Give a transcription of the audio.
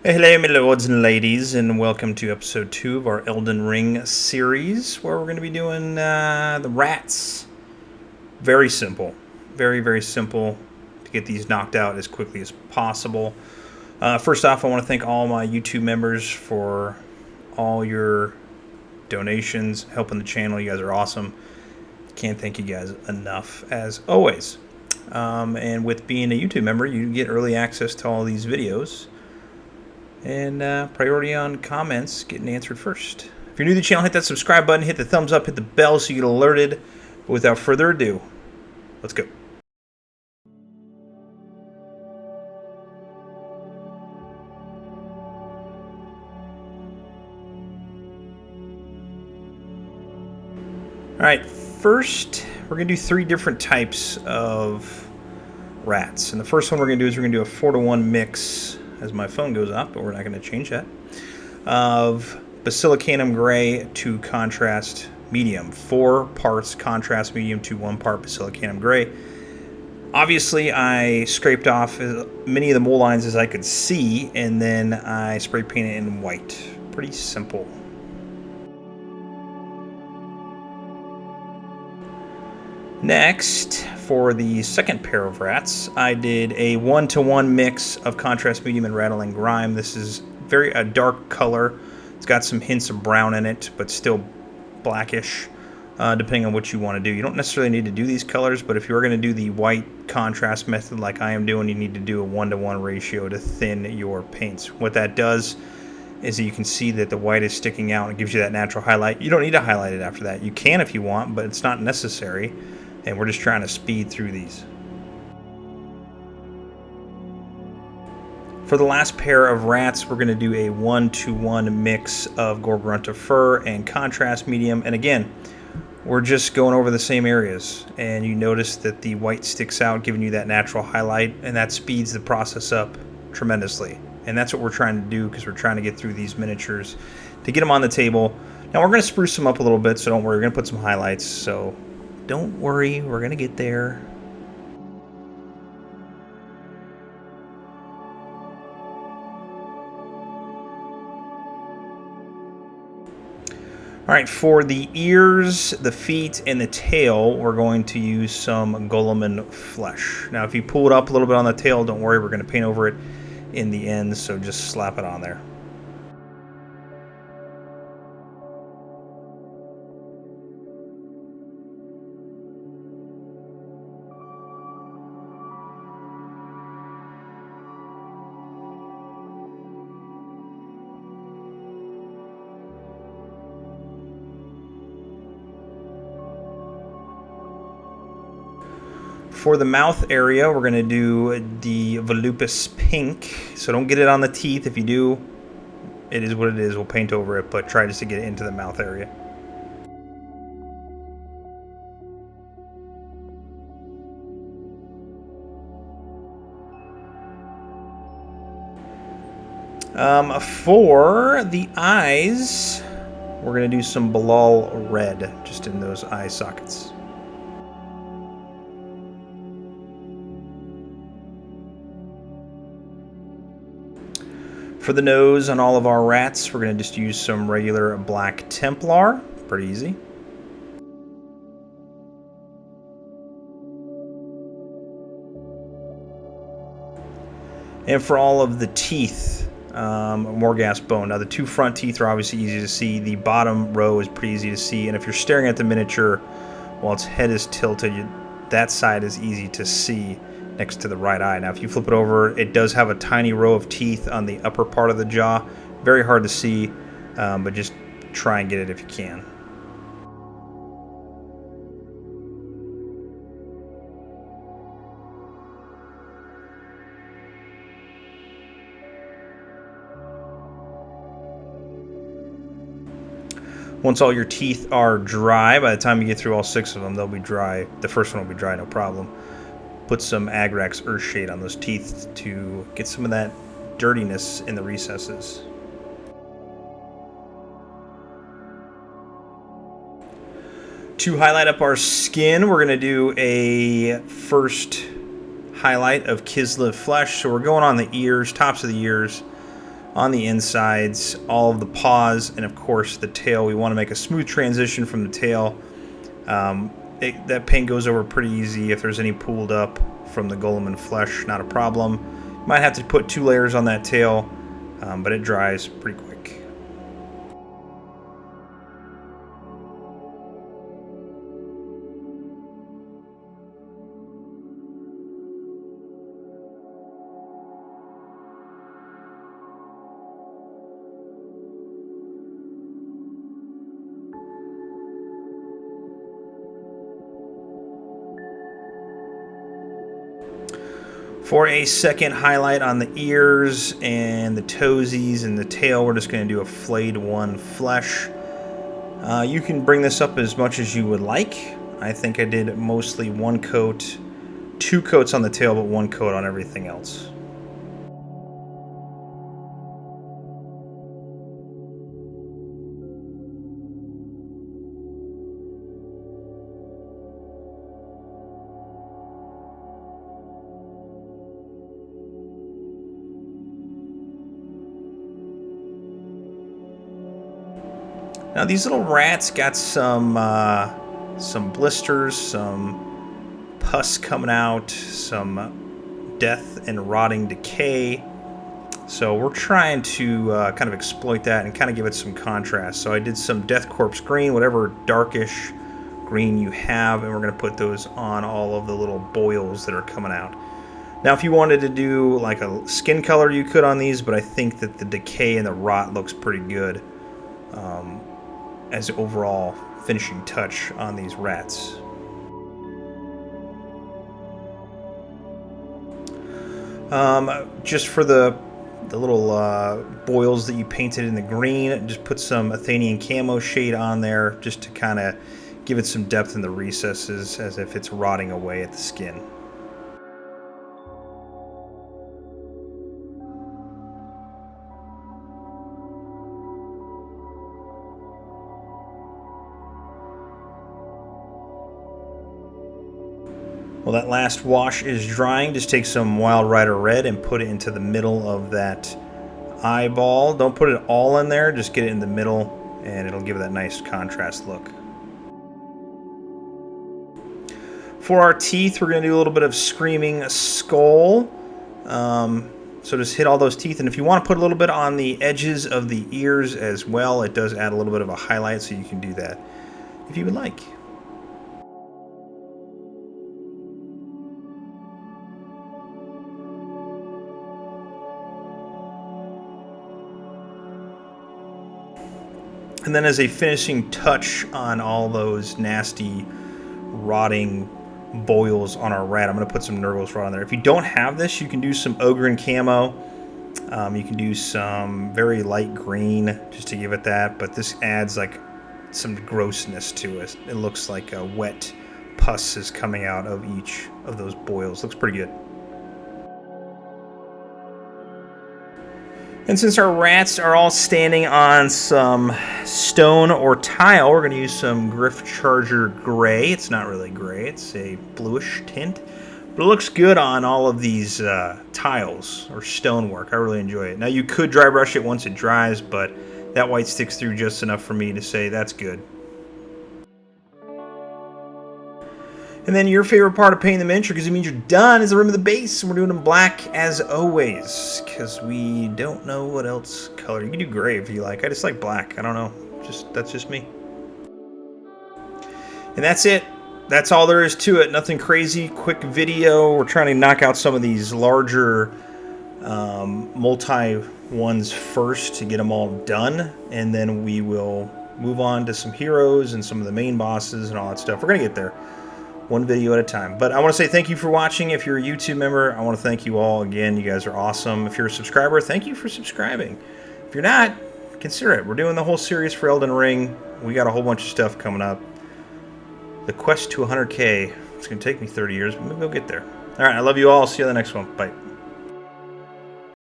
Hello, my lords and ladies, and welcome to episode 2 of our Elden Ring series, where we're going to be doing the rats. Very simple. Very, very simple to get these knocked out as quickly as possible. First off, I want to thank all my YouTube members for all your donations, helping the channel. You guys are awesome. Can't thank you guys enough, as always. And with being a YouTube member, you get early access to all these videos. And priority on comments getting answered first. If you're new to the channel, hit that subscribe button, hit the thumbs up, hit the bell so you get alerted. But without further ado, let's go. Alright, first we're going to do 3 different types of rats. And the first one we're going to do is we're going to do a 4-to-1 mix, as my phone goes up, but we're not going to change that, of Basilicanum Grey to Contrast Medium. 4 parts Contrast Medium to 1 part Basilicanum Grey. Obviously, I scraped off as many of the mold lines as I could see, and then I spray painted it in white. Pretty simple. Next, for the second pair of rats, I did a 1-to-1 mix of Contrast Medium and Ratling Grim. This is a dark color. It's got some hints of brown in it, but still blackish, depending on what you want to do. You don't necessarily need to do these colors, but if you're going to do the white contrast method like I am doing, you need to do a 1-to-1 ratio to thin your paints. What that does is that you can see that the white is sticking out and it gives you that natural highlight. You don't need to highlight it after that. You can if you want, but it's not necessary. And we're just trying to speed through these. For the last pair of rats, we're going to do a 1-to-1 mix of Gore-Grunta Fur and Contrast Medium. And again, we're just going over the same areas. And you notice that the white sticks out, giving you that natural highlight, and that speeds the process up tremendously. And that's what we're trying to do, because we're trying to get through these miniatures to get them on the table. Now we're going to spruce them up a little bit, so don't worry. We're going to put some highlights, so don't worry, we're going to get there. Alright, for the ears, the feet, and the tail, we're going to use some Volupus Flesh. Now, if you pull it up a little bit on the tail, don't worry, we're going to paint over it in the end, so just slap it on there. For the mouth area, we're going to do the Volupus Pink. So don't get it on the teeth. If you do, it is what it is. We'll paint over it, but try just to get it into the mouth area. For the eyes, we're going to do some Baal Red just in those eye sockets. For the nose on all of our rats, we're going to just use some regular black Templar. Pretty easy. And for all of the teeth, Morghast Bone. Now the 2 front teeth are obviously easy to see. The bottom row is pretty easy to see. And if you're staring at the miniature while its head is tilted, that side is easy to see next to the right eye. Now if you flip it over, it does have a tiny row of teeth on the upper part of the jaw. Very hard to see, but just try and get it if you can. Once all your teeth are dry, by the time you get through all 6 of them, they'll be dry. The first one will be dry, no problem. Put some Agrax Earthshade on those teeth to get some of that dirtiness in the recesses. To highlight up our skin, we're going to do a first highlight of Kislev Flesh. So we're going on the ears, tops of the ears. on the insides, all of the paws, and of course the tail. We want to make a smooth transition from the tail. That paint goes over pretty easy. If there's any pooled up from the golem and flesh, not a problem. You might have to put 2 layers on that tail, but it dries pretty quick. For a second highlight on the ears and the toesies and the tail, we're just going to do a Flayed One Flesh. You can bring this up as much as you would like. I think I did mostly 1 coat, 2 coats on the tail, but 1 coat on everything else. Now these little rats got some blisters, some pus coming out, some death and rotting decay. So we're trying to kind of exploit that and kind of give it some contrast. So I did some Death Corpse green, whatever darkish green you have, and we're going to put those on all of the little boils that are coming out. Now if you wanted to do like a skin color, you could on these, but I think that the decay and the rot looks pretty good as overall finishing touch on these rats. Just for the little boils that you painted in the green, just put some Athnian Camoshade on there just to kind of give it some depth in the recesses as if it's rotting away at the skin. Well, that last wash is drying. Just take some Wild Rider Red and put it into the middle of that eyeball. Don't put it all in there, just get it in the middle and it'll give it that nice contrast look. For our teeth, we're going to do a little bit of Screaming Skull. So just hit all those teeth, and if you want to put a little bit on the edges of the ears as well, it does add a little bit of a highlight, so you can do that if you would like. And then as a finishing touch on all those nasty, rotting boils on our rat, I'm going to put some Nurgles Rot on there. If you don't have this, you can do some Ogren Camo. You can do some very light green just to give it that. But this adds like some grossness to it. It looks like a wet pus is coming out of each of those boils. Looks pretty good. And since our rats are all standing on some stone or tile, we're going to use some Gryph Charger Gray. It's not really gray, it's a bluish tint. But it looks good on all of these tiles or stonework. I really enjoy it. Now you could dry brush it once it dries, but that white sticks through just enough for me to say that's good. And then your favorite part of painting the miniature, because it means you're done, is the rim of the base. And we're doing them black as always, because we don't know what else color. You can do gray if you like. I just like black. I don't know. That's just me. And that's it. That's all there is to it. Nothing crazy. Quick video. We're trying to knock out some of these larger multi ones first to get them all done. And then we will move on to some heroes and some of the main bosses and all that stuff. We're going to get there. One video at a time. But I want to say thank you for watching. If you're a YouTube member, I want to thank you all again. You guys are awesome. If you're a subscriber, thank you for subscribing. If you're not, consider it. We're doing the whole series for Elden Ring. We got a whole bunch of stuff coming up. The quest to 100K. It's going to take me 30 years, but maybe we'll get there. All right, I love you all. See you on the next one. Bye.